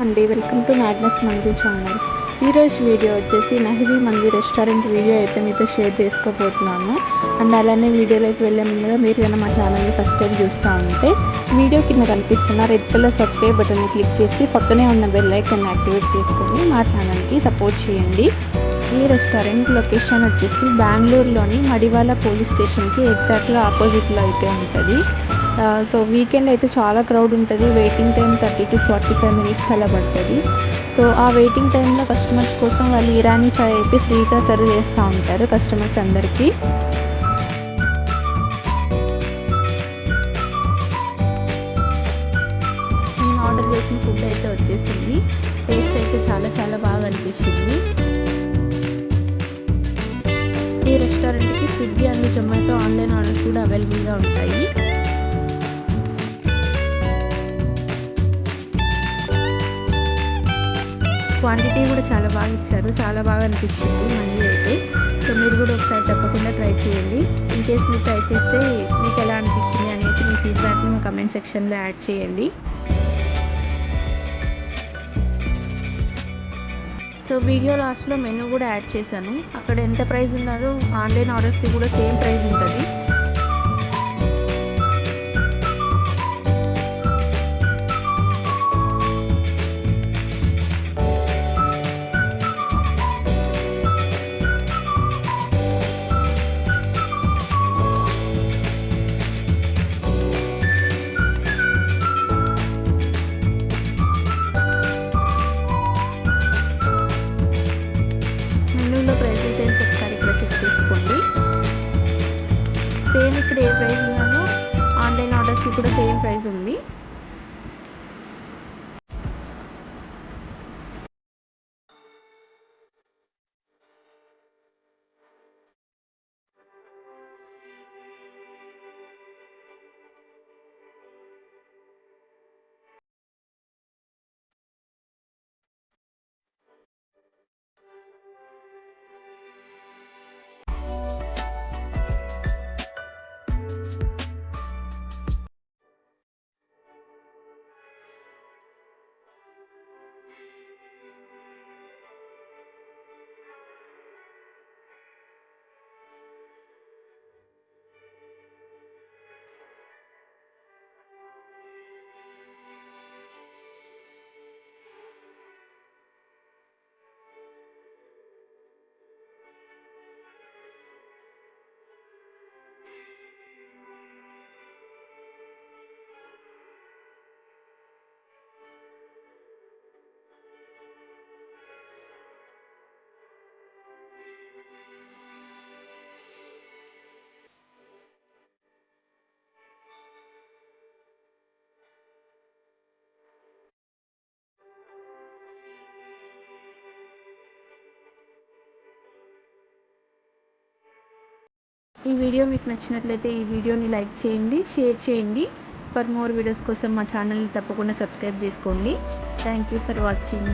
అండి, welcome to Magnus Manju channel. ఈరోజు video వచ్చేసి నహిది మంది రెస్టారెంట్ వీడియో అయితే మీతో షేర్ చేసుకోబోతున్నాను. అండ్ అలానే వీడియోలోకి వెళ్ళే ముందుగా మీరు కన్నా మా ఛానల్ని ఫస్ట్ టైం చూస్తూ ఉంటే వీడియో కింద కనిపిస్తున్న రెడ్ కలర్ సబ్స్క్రైబ్ బటన్ని క్లిక్ చేసి పక్కనే ఉన్న బెల్ ఐకాన్ని యాక్టివేట్ చేసుకొని మా ఛానల్కి సపోర్ట్ చేయండి. ఈ రెస్టారెంట్ లొకేషన్ వచ్చేసి బెంగళూరులోని మడివాల పోలీస్ స్టేషన్కి ఎగ్జాక్ట్గా ఆపోజిట్లో అయితే ఉంటుంది. సో వీకెండ్ అయితే చాలా క్రౌడ్ ఉంటుంది. వెయిటింగ్ టైం 30 to 45 minutes అలా పడుతుంది. సో ఆ వెయిటింగ్ టైంలో కస్టమర్స్ కోసం వాళ్ళు ఇరానీ చాయ్ అయితే ఫ్రీగా సర్వ్ చేస్తూ ఉంటారు కస్టమర్స్ అందరికీ. నేను ఆర్డర్ చేసిన ఫుడ్ అయితే వచ్చేసింది. టేస్ట్ అయితే చాలా బాగా అనిపించింది. ఈ రెస్టారెంట్కి Swiggy and Zomato online orders కూడా అవైలబుల్గా ఉంటాయి. క్వాంటిటీ కూడా చాలా బాగా ఇచ్చారు, చాలా బాగా అనిపించింది మంది అయితే. సో మీరు కూడా ఒకసారి తప్పకుండా ట్రై చేయండి. ఇన్ కేస్ మీరు ట్రై చేస్తే మీకు ఎలా అనిపించింది అనేది మీ ఫీడ్బ్యాక్ని మా కమెంట్ సెక్షన్లో యాడ్ చేయండి. సో వీడియో లాస్ట్లో మెనూ కూడా యాడ్ చేశాను. అక్కడ ఎంత ప్రైస్ ఉన్నదో ఆన్లైన్ ఆర్డర్స్కి కూడా సేమ్ ప్రైస్ ఉంటుంది. మెనూలో ప్రైస్ డీటెయిల్స్ ఒకసారి ఇక్కడ చెక్ చేసుకోండి. సేమ్ ఇక్కడ ఏ ప్రైస్ ఉన్నానో ఆన్లైన్ ఆర్డర్స్కి కూడా సేమ్ ప్రైస్ ఉంది. ఈ వీడియో మీకు నచ్చినట్లయితే ఈ వీడియోని లైక్ చేయండి, షేర్ చేయండి. ఫర్ మోర్ వీడియోస్ కోసం మా ఛానల్ని తప్పకుండా సబ్స్క్రైబ్ చేసుకోండి. Thank you for watching.